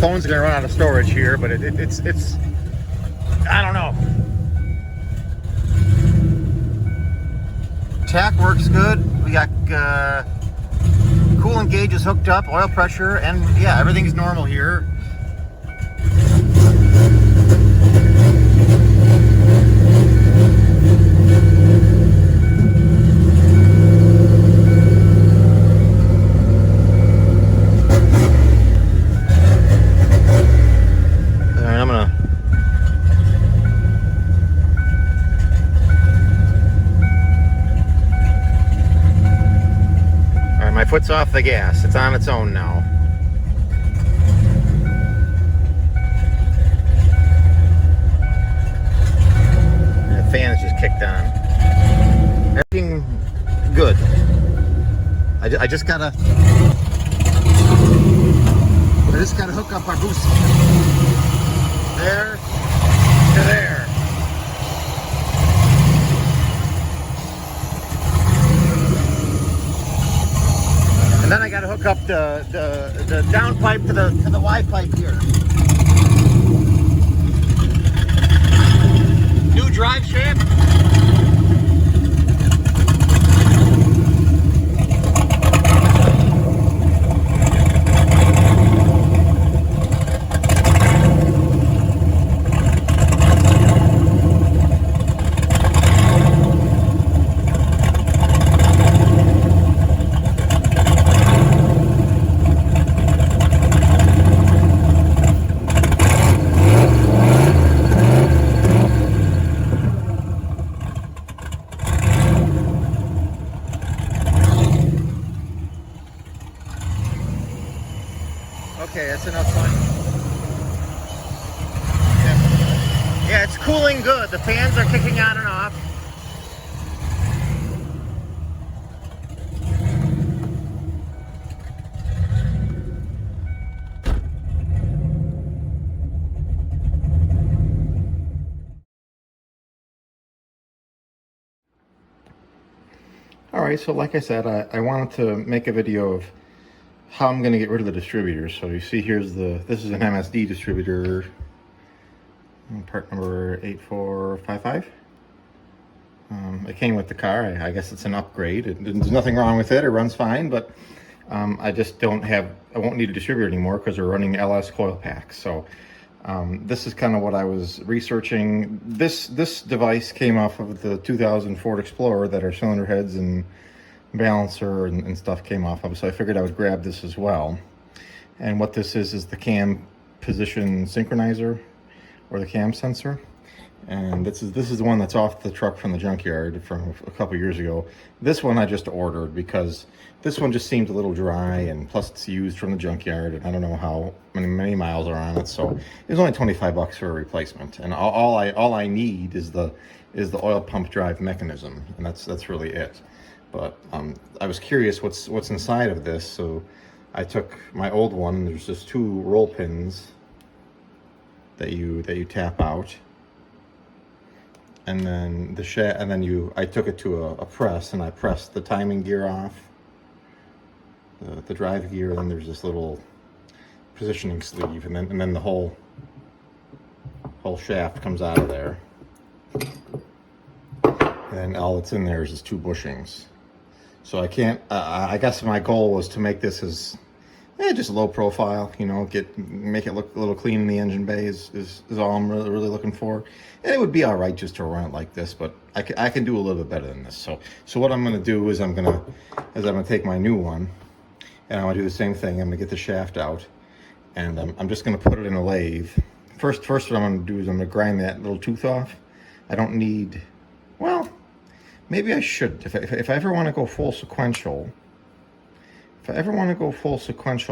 phone's gonna run out of storage here, but it's I don't know. Tach works good. We got coolant gauges hooked up, oil pressure, and yeah, everything's normal here. Foot's off the gas. It's on its own now. And the fan is just kicked on. Everything good. I just gotta hook up our boost there to there. And then I got to hook up the down pipe to the Y pipe here. New drive shaft. Okay, that's enough fun. Yeah, it's cooling good. The fans are kicking on and off. All right, so like I said, I wanted to make a video of how I'm going to get rid of the distributor. So you see here's this is an MSD distributor, part number 8455. It came with the car. I guess it's an upgrade. There's nothing wrong with it. It runs fine, but I just I won't need a distributor anymore because we're running LS coil packs. So this is kind of what I was researching. This device came off of the 2000 Ford Explorer that our cylinder heads and balancer and stuff came off of, so I figured I would grab this as well. And what this is the cam position synchronizer, or the cam sensor. And this is the one that's off the truck from the junkyard from a couple years ago. This one I just ordered because this one just seemed a little dry, and plus it's used from the junkyard, and I don't know how many miles are on it, so it was only 25 bucks for a replacement. And all I need is the oil pump drive mechanism, and that's really it. But I was curious what's inside of this, so I took my old one. There's just 2 roll pins that you tap out, and then I took it to a press, and I pressed the timing gear off, the drive gear, and then there's this little positioning sleeve, and then the whole shaft comes out of there, and then all that's in there is just 2 bushings. So I can't, I guess my goal was to make this as, just low profile, you know, make it look a little clean in the engine bay is all I'm really looking for. And it would be all right just to run it like this, but I can do a little bit better than this. So what I'm going to do is I'm going to take my new one, and I'm going to do the same thing. I'm going to get the shaft out, and I'm just going to put it in a lathe. First what I'm going to do is I'm going to grind that little tooth off. I don't need, well, maybe I should. If I ever want to go full sequential,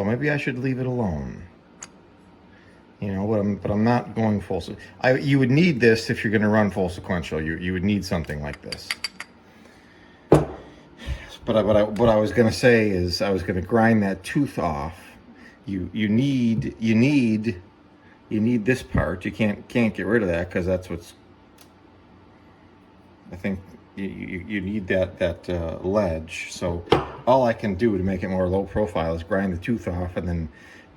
maybe I should leave it alone. You know, but I'm not going full. You would need this if you're going to run full sequential. You would need something like this. But what I was going to say is I was going to grind that tooth off. You need this part. You can't get rid of that because that's what's. I think you need that ledge. So all I can do to make it more low profile is grind the tooth off and then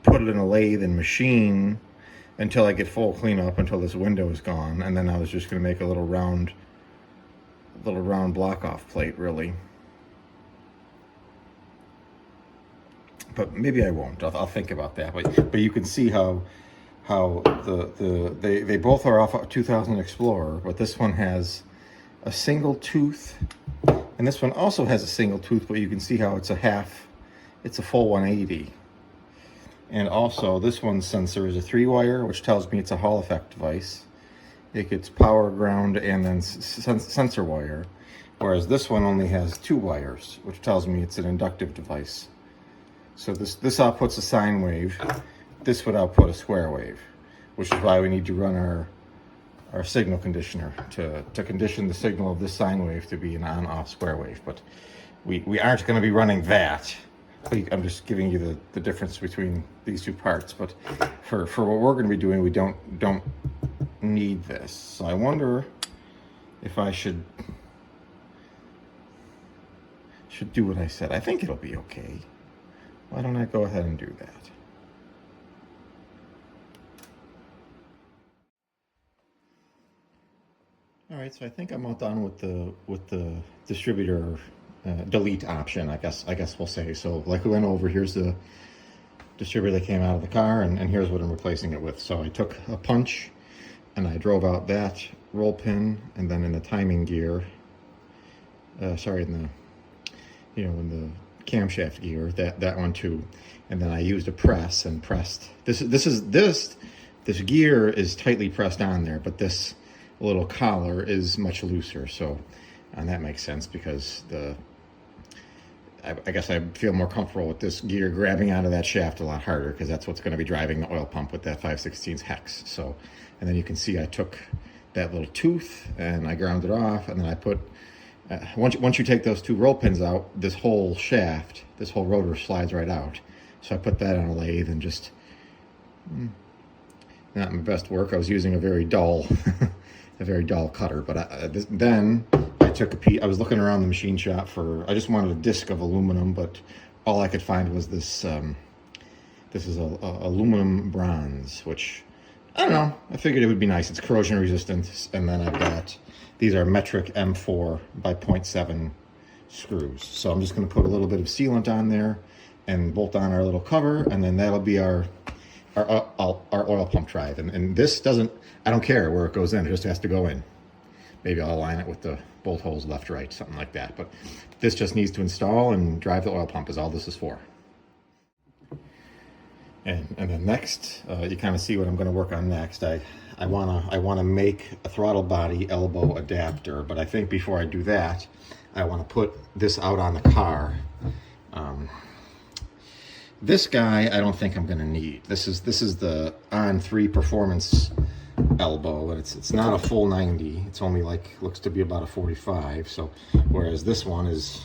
put it in a lathe and machine until I get full cleanup, until this window is gone, and then I was just going to make a little round block off plate, really. But maybe I won't. I'll think about that. But you can see how they both are off a 2000 Explorer, but this one has a single tooth, and this one also has a single tooth, but you can see how it's a full 180. And also this one's sensor is a 3-wire, which tells me it's a Hall effect device. It gets power, ground, and then sensor wire, whereas this one only has 2 wires, which tells me it's an inductive device. So this outputs a sine wave. This would output a square wave, which is why we need to run our signal conditioner to condition the signal of this sine wave to be an on-off square wave. But we aren't going to be running that. I'm just giving you the difference between these two parts. But for what we're going to be doing, we don't need this. So I wonder if I should do what I said. I think it'll be okay. Why don't I go ahead and do that? All right, so I think I'm all done with the distributor delete option, I guess we'll say. So like we went over, here's the distributor that came out of the car, and here's what I'm replacing it with. So I took a punch and I drove out that roll pin, and then in the timing gear, in the camshaft gear, that one too. And then I used a press and pressed. This gear is tightly pressed on there, but this little collar is much looser. So, and that makes sense because I guess I feel more comfortable with this gear grabbing onto that shaft a lot harder, because that's what's going to be driving the oil pump with that 5/16 hex. So, and then you can see I took that little tooth and I ground it off, and then I put once you take those 2 roll pins out, this whole shaft, this whole rotor slides right out. So I put that on a lathe and just not my best work. I was using a very dull cutter, but then I took a piece. I was looking around the machine shop I just wanted a disc of aluminum, but all I could find was this. This is a aluminum bronze, which I don't know. I figured it would be nice. It's corrosion resistant, and then I've got these are metric M4 by 0.7 screws. So I'm just going to put a little bit of sealant on there and bolt on our little cover, and then that'll be our oil pump drive. And this doesn't, I don't care where it goes in, it just has to go in. Maybe I'll align it with the bolt holes left, right, something like that. But this just needs to install and drive the oil pump is all this is for. And then next, you kind of see what I'm going to work on next. I wanna make a throttle body elbow adapter, but I think before I do that, I want to put this out on the car. This guy I don't think I'm going to need. This is the On3 Performance elbow, but it's not a full 90. It's only like, looks to be about a 45. So whereas this one is,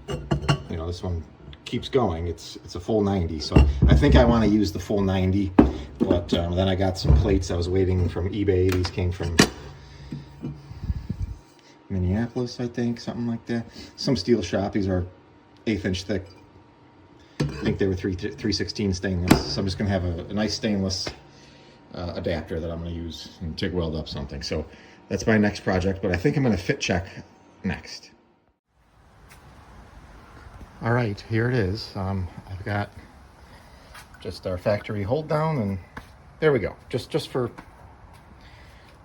this one keeps going. It's a full 90. So I think I want to use the full 90. But then I got some plates I was waiting from eBay. These came from Minneapolis, I think, something like that. Some steel shop. These are 1/8 inch thick. I think they were 3/16 stainless. So I'm just going to have a nice stainless adapter that I'm going to use and TIG weld up something. So that's my next project, but I think I'm going to fit check next. All right, here it is. I've got just our factory hold down, and there we go. Just for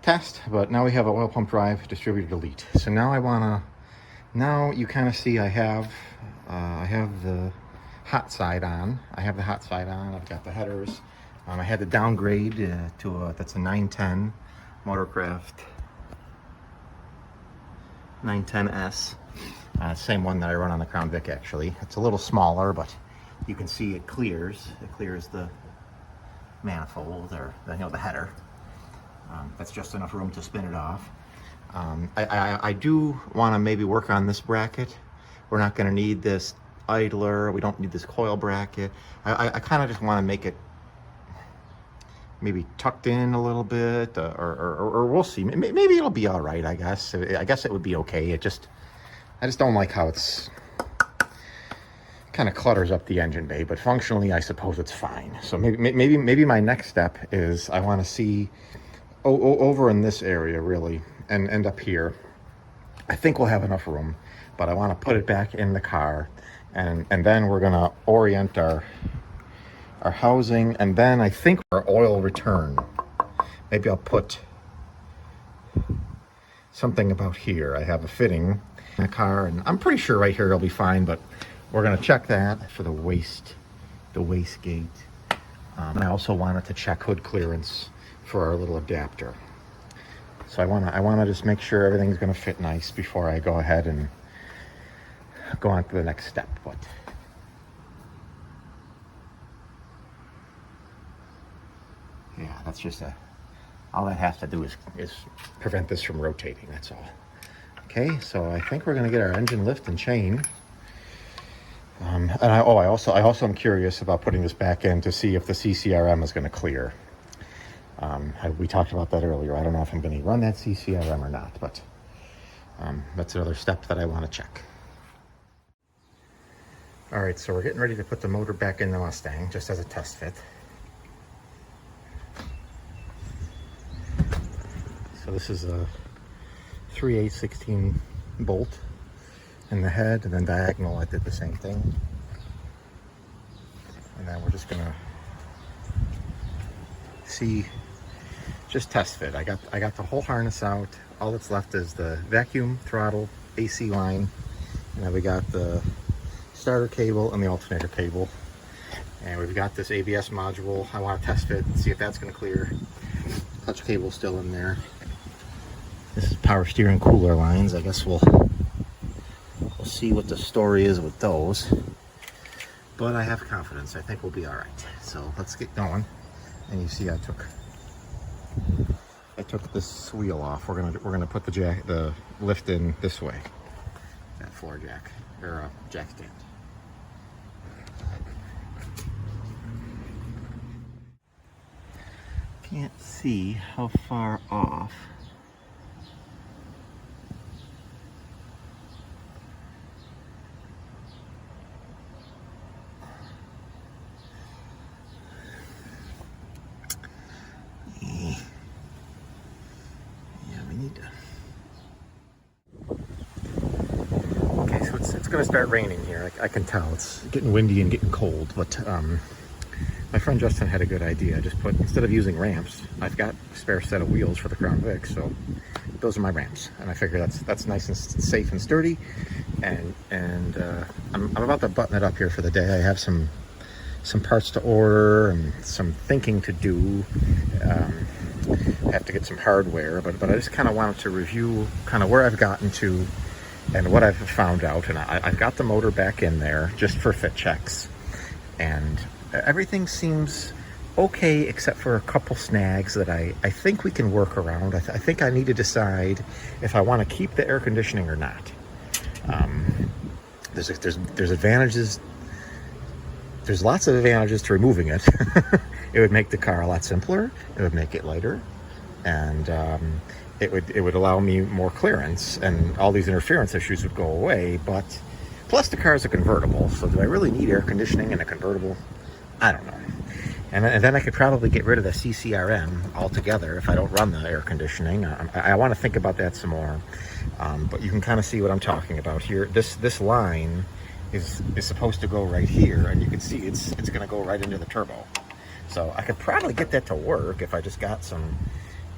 test, but now we have a oil pump drive distributor delete. So now you kind of see I have the hot side on. I've got the headers. I had to downgrade to that's a 910 Motorcraft 910S. Same one that I run on the Crown Vic, actually. It's a little smaller, but you can see it clears. It clears the manifold, or the header. That's just enough room to spin it off. I do want to maybe work on this bracket. We're not going to need this idler. We don't need this coil bracket. I kind of just want to make it maybe tucked in a little bit, or we'll see. Maybe it'll be all right. I guess it would be okay. I just don't like how it's kind of clutters up the engine bay, but functionally I suppose it's fine. So maybe my next step is I want to see over in this area really, and end up here. I think we'll have enough room, but I want to put it back in the car, and then we're gonna orient our housing, and then I think our oil return. Maybe I'll put something about here. I have a fitting in the car, and I'm pretty sure right here it'll be fine, but we're gonna check that for the waste gate. I also wanted to check hood clearance for our little adapter. So I wanna just make sure everything's gonna fit nice before I go ahead and go on to the next step. But yeah, that's just all that has to do is prevent this from rotating, that's all. Okay, so I think we're gonna get our engine lift and chain. And I also am curious about putting this back in to see if the CCRM is gonna clear. We talked about that earlier. I don't know if I'm gonna run that CCRM or not, but that's another step that I wanna check. All right, so we're getting ready to put the motor back in the Mustang, just as a test fit. So this is a 3/8/16 bolt in the head, and then diagonal I did the same thing. And then we're just gonna see, just test fit. I got the whole harness out. All that's left is the vacuum, throttle, AC line, and then we got the starter cable and the alternator cable. And we've got this ABS module. I want to test fit and see if that's gonna clear. Clutch cable still in there. This is power steering cooler lines. I guess we'll see what the story is with those. But I have confidence. I think we'll be all right. So let's get going. And you see, I took this wheel off. We're gonna put the lift in this way. That floor jack or jack stand. Can't see how far off. It's going to start raining here. I can tell it's getting windy and getting cold, but my friend Justin had a good idea. Just instead of using ramps, I've got a spare set of wheels for the Crown Vic, so those are my ramps, and I figure that's nice and safe and sturdy. And I'm about to button it up here for the day. I have some parts to order and some thinking to do. I have to get some hardware, but I just kind of wanted to review kind of where I've gotten to and what I've found out. And I've got the motor back in there just for fit checks, and everything seems okay except for a couple snags that I think we can work around. I think I need to decide if I want to keep the air conditioning or not. There's advantages. There's lots of advantages to removing it. It would make the car a lot simpler. It would make it lighter, and it would allow me more clearance, and all these interference issues would go away. But plus, the car is a convertible, so do I really need air conditioning in a convertible? I don't know. And then I could probably get rid of the CCRM altogether if I don't run the air conditioning. I want to think about that some more. But you can kind of see what I'm talking about here. This line is supposed to go right here, and you can see it's going to go right into the turbo. So I could probably get that to work if I just got some,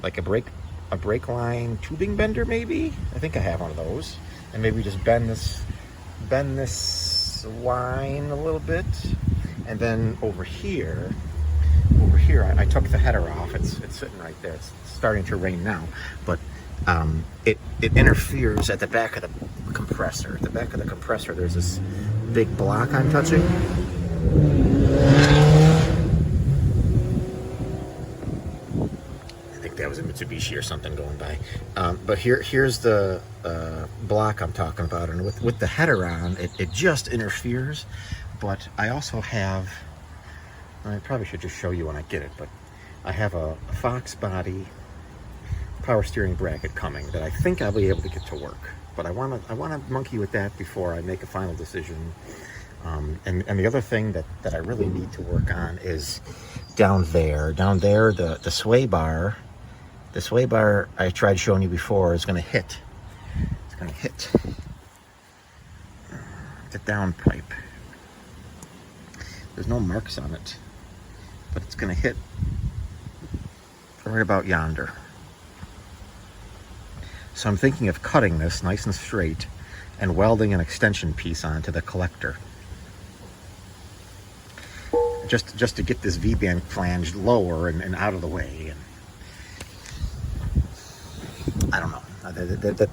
like a brake line tubing bender maybe. I think I have one of those, and maybe just bend this line a little bit, and then over here I took the header off. It's sitting right there. It's starting to rain now, but it interferes at the back of the compressor. At the back of the compressor, there's this big block I'm touching. I think that was a Mitsubishi or something going by. But here's the block I'm talking about, and with the header on, it just interferes. But I also have, I probably should just show you when I get it, but I have a Fox body power steering bracket coming that I think I'll be able to get to work. But I want to monkey with that before I make a final decision. And the other thing that I really need to work on is down there. Down there, the sway bar. The sway bar I tried showing you before is going to hit. It's going to hit the downpipe. There's no marks on it, but it's going to hit right about yonder. So I'm thinking of cutting this nice and straight and welding an extension piece onto the collector. Just to get this V-band flange lower and out of the way. And I don't know.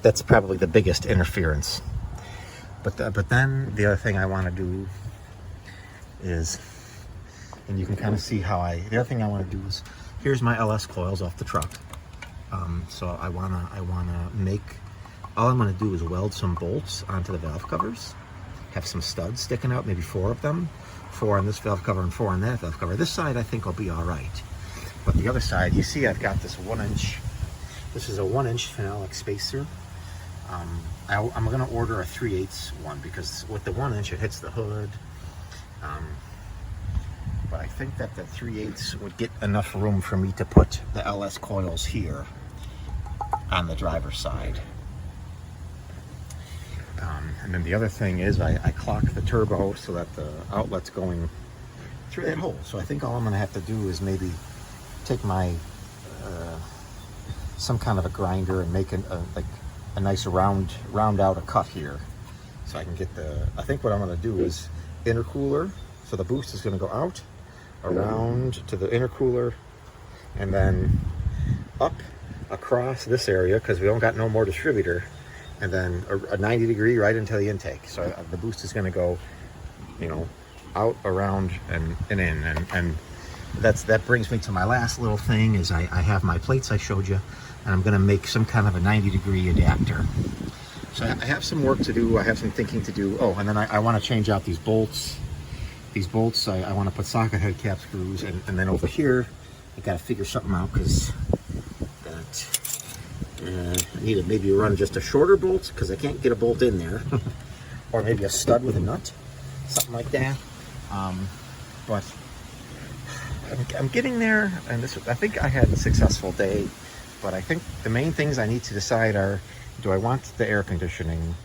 That's probably the biggest interference. But then the other thing I want to do is, and you can kind of see how the other thing I want to do is, here's my LS coils off the truck. So I wanna make, all I'm gonna do is weld some bolts onto the valve covers, have some studs sticking out, maybe 4 of them, 4 on this valve cover and 4 on that valve cover. This side I think will be all right, but the other side, you see I've got this 1-inch, this is a 1-inch phenolic spacer. I'm gonna order a 3/8 one because with the 1-inch it hits the hood. But I think that the 3/8 would get enough room for me to put the LS coils here on the driver's side. And then the other thing is I clock the turbo so that the outlet's going through that hole. So I think all I'm going to have to do is maybe take my some kind of a grinder and make a nice round out a cut here, so I can get the. I think what I'm going to do is intercooler. So the boost is going to go out, around to the intercooler, and then up across this area because we don't got no more distributor, and then a 90 degree right into the intake. So the boost is going to go, you know, out, around, and in, and that brings me to my last little thing. Is I have my plates I showed you, and I'm going to make some kind of a 90 degree adapter. So I have some work to do. I have some thinking to do. Oh, and then I want to change out these bolts. These bolts, I want to put socket head cap screws, and then over here, I got to figure something out because I need to maybe run just a shorter bolt because I can't get a bolt in there, or maybe a stud with a nut, something like that. But I'm getting there, and I think I had a successful day. But I think the main things I need to decide are: do I want the air conditioning?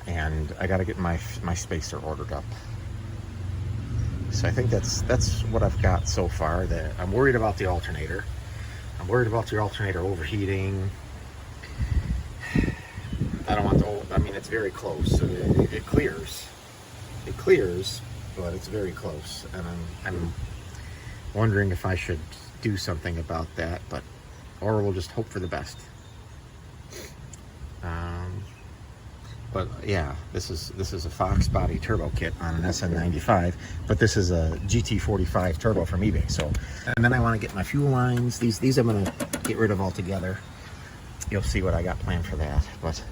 And I got to get my spacer ordered up. So I think that's what I've got so far. That I'm worried about the alternator. I'm worried about the alternator overheating. I don't want to. I mean, it's very close. It clears. It clears, but it's very close, and I'm wondering if I should do something about that. Or we'll just hope for the best. But yeah, this is a Fox body turbo kit on an SN95, but this is a GT45 turbo from eBay. So, and then I want to get my fuel lines. These I'm gonna get rid of altogether. You'll see what I got planned for that. But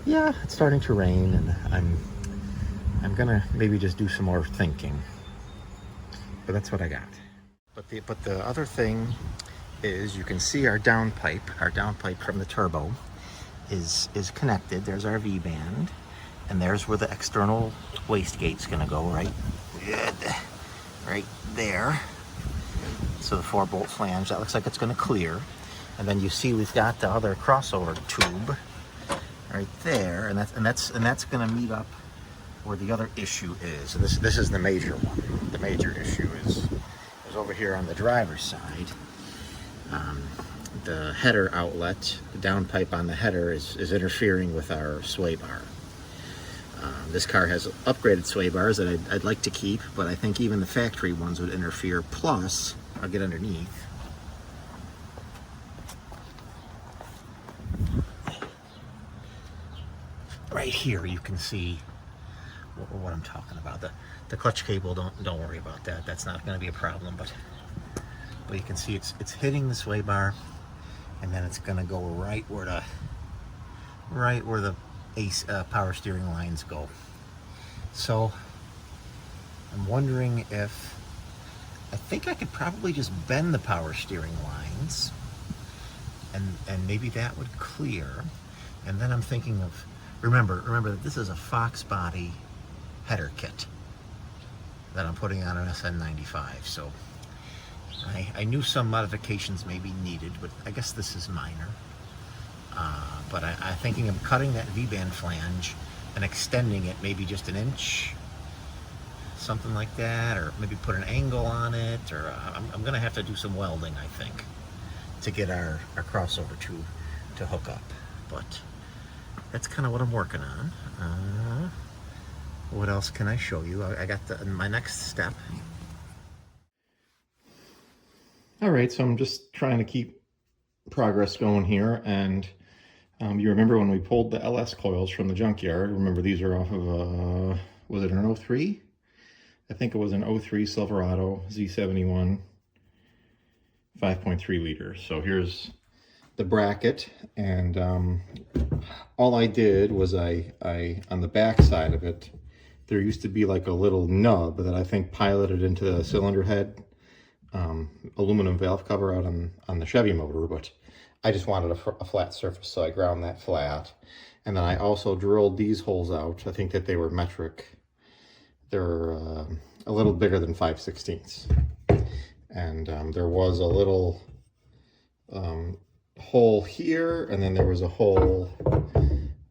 yeah, it's starting to rain, and I'm gonna maybe just do some more thinking. But that's what I got. But the other thing is, you can see our downpipe from the turbo is connected. There's our V-band, and there's where the external wastegate's gonna go, right there. So the 4-bolt flange, that looks like it's gonna clear. And then you see we've got the other crossover tube right there, and that's gonna meet up where the other issue is. So this is the major one. The major issue is over here on the driver's side. The header outlet, the downpipe on the header is interfering with our sway bar. This car has upgraded sway bars that I'd like to keep, but I think even the factory ones would interfere. Plus, I'll get underneath. Right here, you can see what I'm talking about. The clutch cable, don't worry about that. That's not going to be a problem. But you can see it's hitting the sway bar. And then it's going to go right where the power steering lines go. So I'm wondering if I think I could probably just bend the power steering lines, and maybe that would clear. And then I'm thinking of remember that this is a Fox body header kit that I'm putting on an SN95. So I knew some modifications may be needed, but I guess this is minor. But I'm thinking of cutting that V-band flange and extending it maybe just an inch, something like that, or maybe put an angle on it, or I'm gonna have to do some welding, I think, to get our crossover tube to hook up. But that's kind of what I'm working on. What else can I show you? I got my next step. All right, so I'm just trying to keep progress going here, and you remember when we pulled the LS coils from the junkyard? Remember, these are off of was it an 03? I think it was an 03 Silverado Z71 5.3 liters. So here's the bracket, and all I did was I on the back side of it, there used to be like a little nub that I think piloted into the cylinder head, aluminum valve cover out on the Chevy motor, but I just wanted a flat surface, so I ground that flat. And then I also drilled these holes out. I think that they were metric. They're a little bigger than 5/16. And there was a little hole here, and then there was a hole,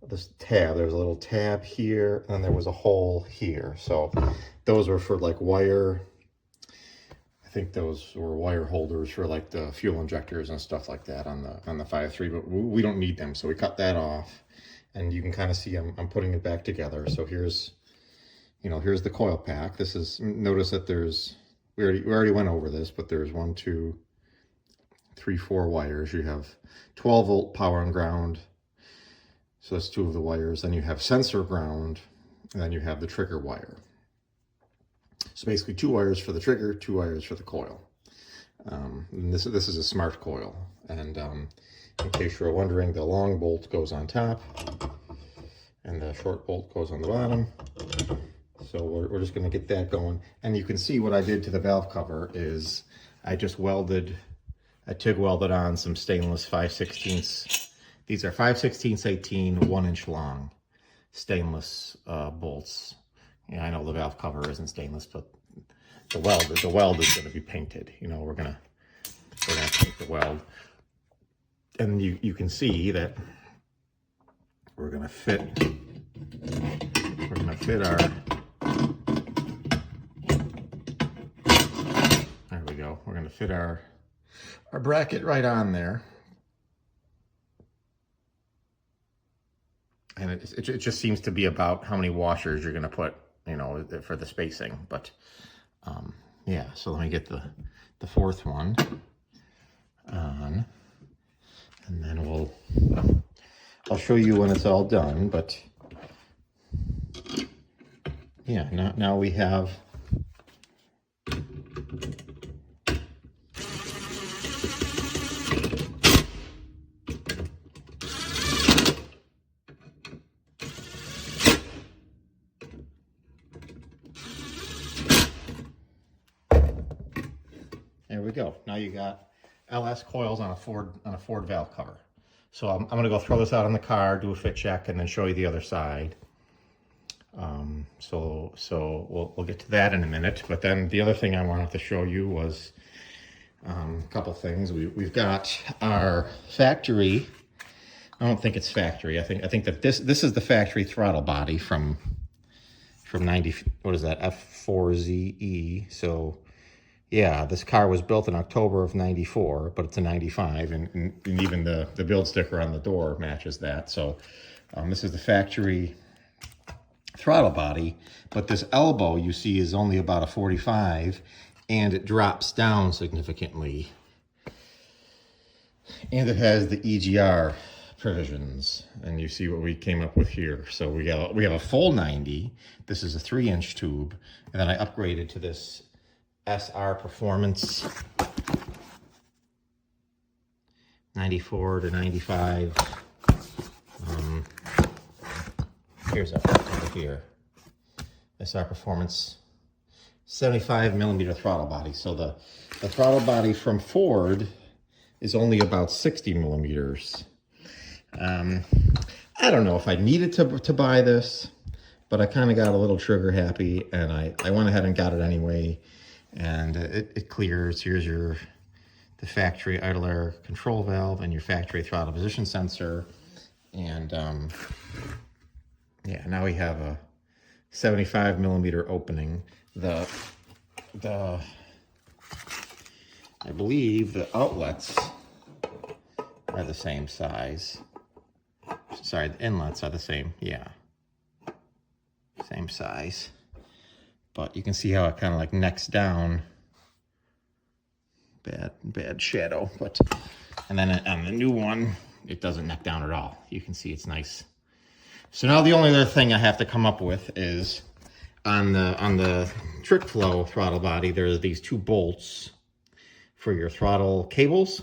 this tab, there was a little tab here, and then there was a hole here. So those were for like wire, I think those were wire holders for like the fuel injectors and stuff like that on the 5.3, but we don't need them, so we cut that off. And you can kind of see I'm putting it back together. So here's, here's the coil pack. This is, notice that there's, we already went over this, but there's 1, 2, 3, 4 wires. You have 12 volt power and ground, so that's 2 of the wires. Then you have sensor ground, and then you have the trigger wire. So basically 2 wires for the trigger, 2 wires for the coil. And this is a smart coil. And in case you're wondering, the long bolt goes on top, and the short bolt goes on the bottom. So we're just going to get that going. And you can see what I did to the valve cover is I just TIG welded on some stainless 5/16. These are 5/16 18, 1 inch long stainless bolts. Yeah, I know the valve cover isn't stainless, but the weld is going to be painted. We're gonna paint the weld, and you can see that we're gonna fit our. There we go. We're gonna fit our bracket right on there, and it just seems to be about how many washers you're gonna put, for the spacing. But yeah, so let me get the 4th one on, and then I'll show you when it's all done. But yeah, now we have there we go. Now you got LS coils on a Ford valve cover. So I'm going to go throw this out in the car, do a fit check, and then show you the other side. So we'll get to that in a minute. But then the other thing I wanted to show you was a couple things. We've got our factory. I don't think it's factory. I think that this is the factory throttle body from 90. What is that? F4ZE. So yeah, this car was built in October of 94, but it's a 95, and even the build sticker on the door matches that. So this is the factory throttle body, but this elbow you see is only about a 45, and it drops down significantly. And it has the EGR provisions, and you see what we came up with here. So we have a full 90. This is a 3-inch tube, and then I upgraded to this SR Performance 94 to 95. Here's our over here. SR Performance 75 millimeter throttle body. So the throttle body from Ford is only about 60 millimeters. I don't know if I needed to buy this, but I kind of got a little trigger happy, and I went ahead and got it anyway, and it clears. Here's the factory idle air control valve and your factory throttle position sensor, and yeah, now we have a 75 millimeter opening. I believe the outlets are the same size. Sorry, the inlets are the same, yeah. Same size. But you can see how it kind of like necks down. Bad shadow, but, and then on the new one, it doesn't neck down at all. You can see it's nice. So now the only other thing I have to come up with is on the trick flow throttle body, there's these 2 bolts for your throttle cables.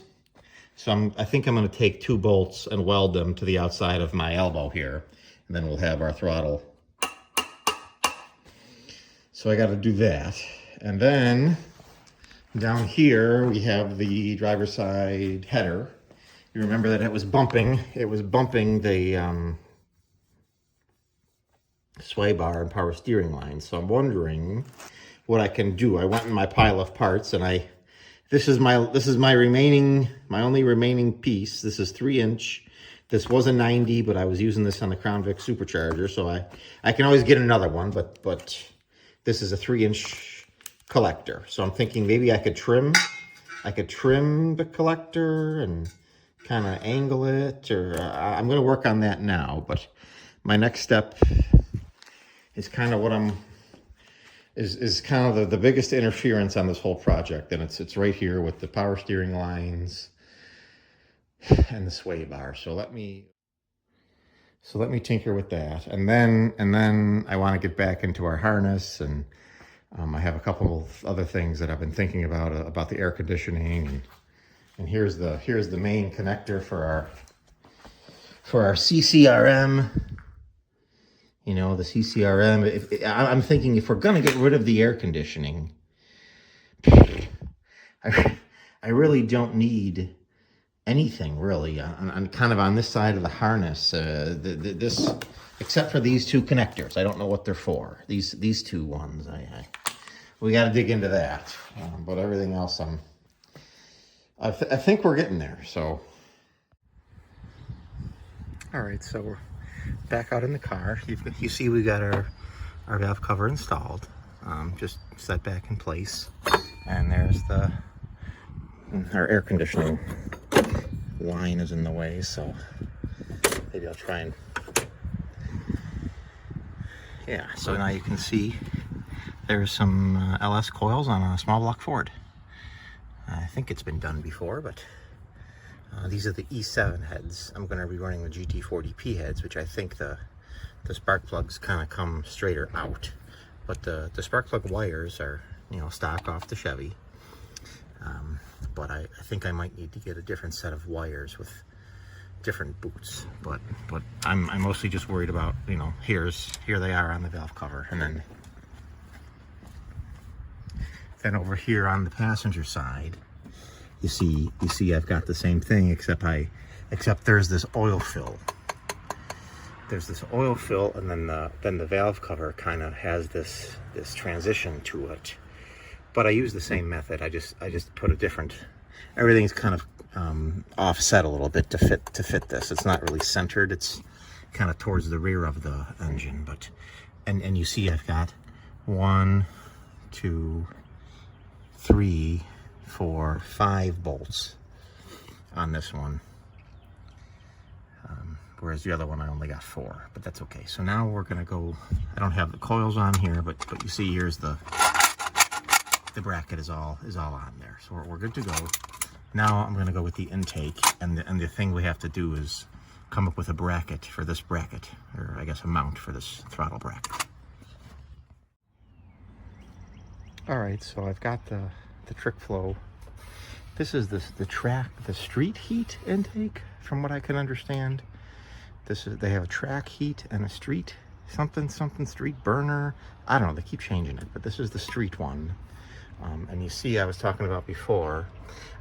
So I think I'm going to take 2 bolts and weld them to the outside of my elbow here, and then we'll have our throttle. So I got to do that. And then down here we have the driver's side header. You remember that it was bumping the sway bar and power steering line. So I'm wondering what I can do. I went in my pile of parts, and this is my only remaining piece. This is 3-inch. This was a 90, but I was using this on the Crown Vic supercharger, so I can always get another one, but this is a 3-inch collector. So I'm thinking maybe I could trim the collector and kind of angle it, or I'm going to work on that now. But my next step is kind of what is kind of the biggest interference on this whole project, and it's right here with the power steering lines and the sway bar. So let me tinker with that, and then I want to get back into our harness, and I have a couple of other things that I've been thinking about the air conditioning, and here's the main connector for our CCRM. You know, the CCRM. I'm thinking if we're gonna get rid of the air conditioning, I really don't need anything really on kind of on this side of the harness. This, except for these 2 connectors, I don't know what they're for. These 2 ones, we got to dig into that. But everything else, I think we're getting there. So, all right, so we're back out in the car. You see we got our valve cover installed, just set back in place, and there's our air conditioning line is in the way, so maybe I'll try and, yeah. So now you can see there's some LS coils on a small block Ford. I think it's been done before, but these are the E7 heads. I'm going to be running the GT40P heads, which I think the spark plugs kind of come straighter out, but the spark plug wires are, you know, stock off the Chevy. But I think I might need to get a different set of wires with different boots. But I'm mostly just worried about, you know, here they are on the valve cover, and then over here on the passenger side, you see I've got the same thing, except there's this oil fill. There's this oil fill, and then the valve cover kind of has this transition to it. But I use the same method. I just put a different. Everything's kind of offset a little bit to fit this. It's not really centered. It's kind of towards the rear of the engine. But and you see I've got 1, 2, 3, 4, 5 bolts on this one. Whereas the other one I only got 4. But that's okay. So now we're gonna go. I don't have the coils on here, but you see here's the bracket is all on there, so we're good to go. Now I'm going to go with the intake, and the thing we have to do is come up with a bracket for this bracket, or I guess a mount for this throttle bracket. All right, so I've got the trick flow. This is the street heat intake, from what I can understand. They have a track heat and a street something street burner. I don't know, they keep changing it, but this is the street one. And you see, I was talking about before,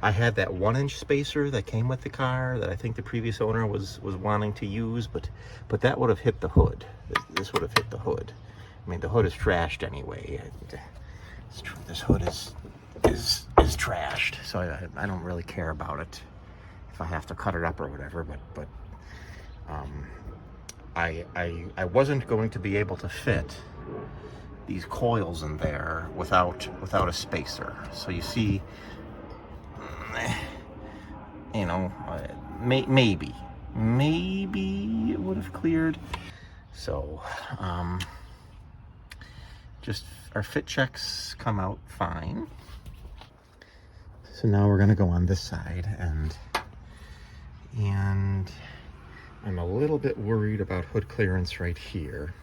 I had that 1-inch spacer that came with the car that I think the previous owner was wanting to use, but that would have hit the hood. This would have hit the hood. I mean, the hood is trashed anyway. This hood is trashed, so I don't really care about it if I have to cut it up or whatever. But I wasn't going to be able to fit these coils in there without a spacer. So you see, you know, maybe it would have cleared. So just our fit checks come out fine. So now we're gonna go on this side, and I'm a little bit worried about hood clearance right here.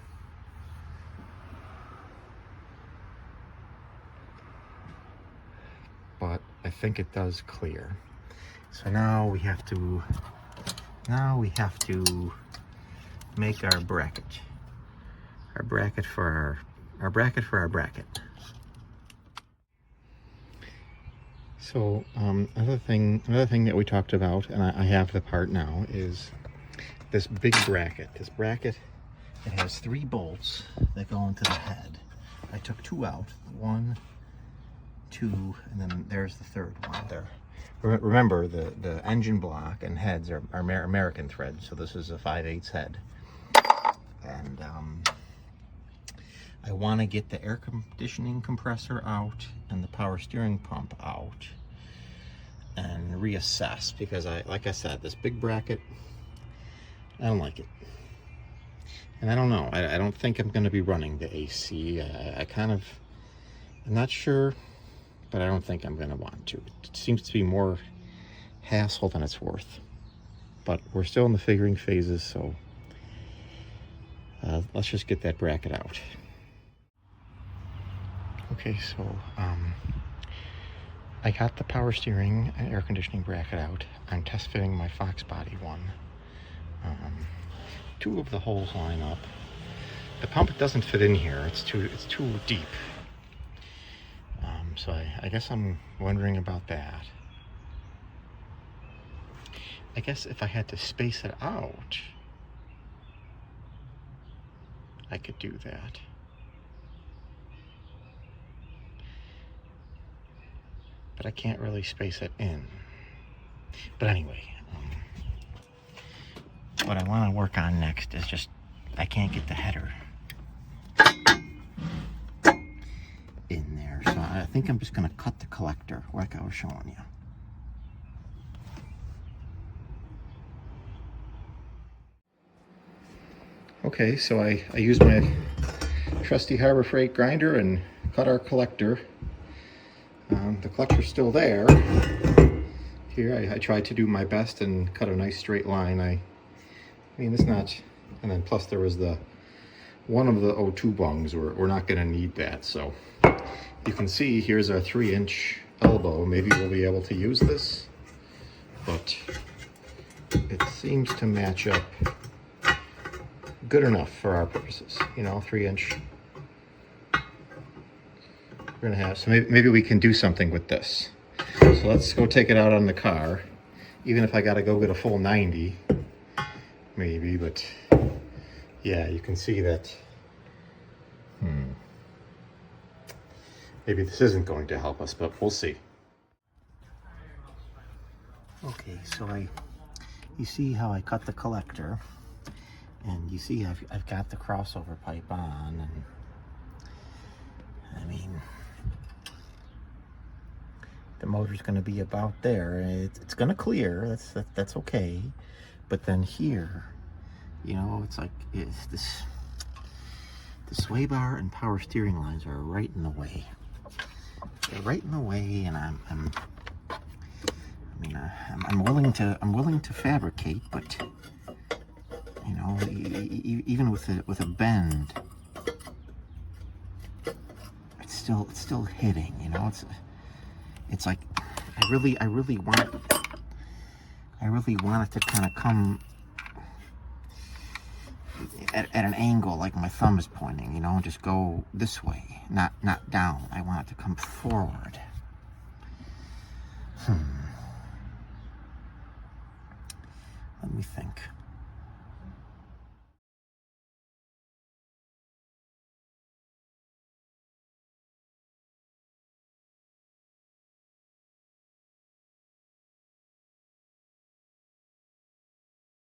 But I think it does clear. So now we have to make our bracket. Our bracket for our bracket. So another thing that we talked about, and I have the part now, is this big bracket. This bracket, it has 3 bolts that go into the head. I took 2 out. 1, 2, and then there's the 3rd one there. Remember, the engine block and heads are American thread, so this is a 5/8 head. And I want to get the air conditioning compressor out and the power steering pump out and reassess, because like I said, this big bracket, I don't like it. And I don't know, I don't think I'm going to be running the AC. I'm not sure, but I don't think I'm going to want to. It seems to be more hassle than it's worth. But we're still in the figuring phases, so let's just get that bracket out. Okay, so I got the power steering and air conditioning bracket out. I'm test fitting my Fox body one. 2 of the holes line up. The pump doesn't fit in here. It's too deep. So I guess I'm wondering about that. I guess if I had to space it out, I could do that. But I can't really space it in. But anyway, what I want to work on next is just, I can't get the header in there. So I think I'm just going to cut the collector like I was showing you. Okay, so I used my trusty Harbor Freight grinder and cut our collector. The collector's still there. Here, I tried to do my best and cut a nice straight line. I mean, it's not, and then plus there was one of the O2 bungs. We're not going to need that. So you can see here's our 3-inch elbow. Maybe we'll be able to use this, but it seems to match up good enough for our purposes. You know, 3-inch. We're gonna have, so maybe we can do something with this. So let's go take it out on the car, even if I gotta go get a full 90, maybe. But yeah, you can see that maybe this isn't going to help us, but we'll see. Okay, so you see how I cut the collector, and you see I've got the crossover pipe on, and I mean, the motor's going to be about there. It's going to clear. That's okay. But then here, you know, it's like the sway bar and power steering lines are right in the way. They're right in the way, and I'm willing to fabricate, but you know, even with a bend, it's still hitting. You know, it's like I really want it to kind of come. at an angle like my thumb is pointing, you know, just go this way, not down. I want it to come forward. Let me think.